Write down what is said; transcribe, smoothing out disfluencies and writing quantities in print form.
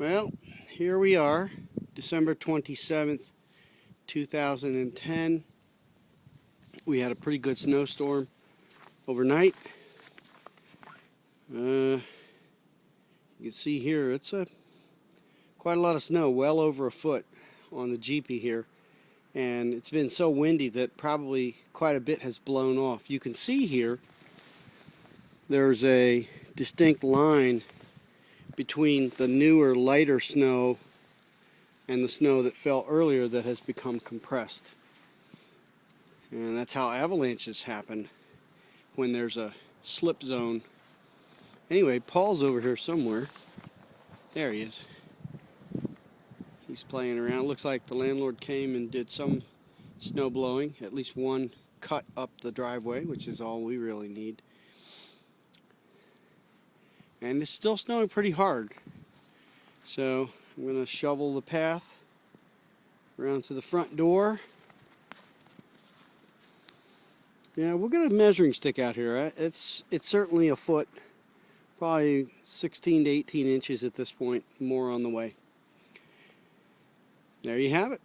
Well, here we are, December 27th, 2010. We had a pretty good snowstorm overnight. You can see here, it's quite a lot of snow, well over a foot on the Jeepy here. And it's been so windy that probably quite a bit has blown off. You can see here, there's a distinct line between the newer, lighter snow and the snow that fell earlier that has become compressed. And that's how avalanches happen, when there's a slip zone. Anyway, Paul's over here somewhere. There he is. He's playing around. Looks like the landlord came and did some snow blowing, at least one cut up the driveway, which is all we really need. And it's still snowing pretty hard. So I'm going to shovel the path around to the front door. Yeah, we'll get a measuring stick out here. It's certainly a foot, probably 16 to 18 inches at this point, more on the way. There you have it.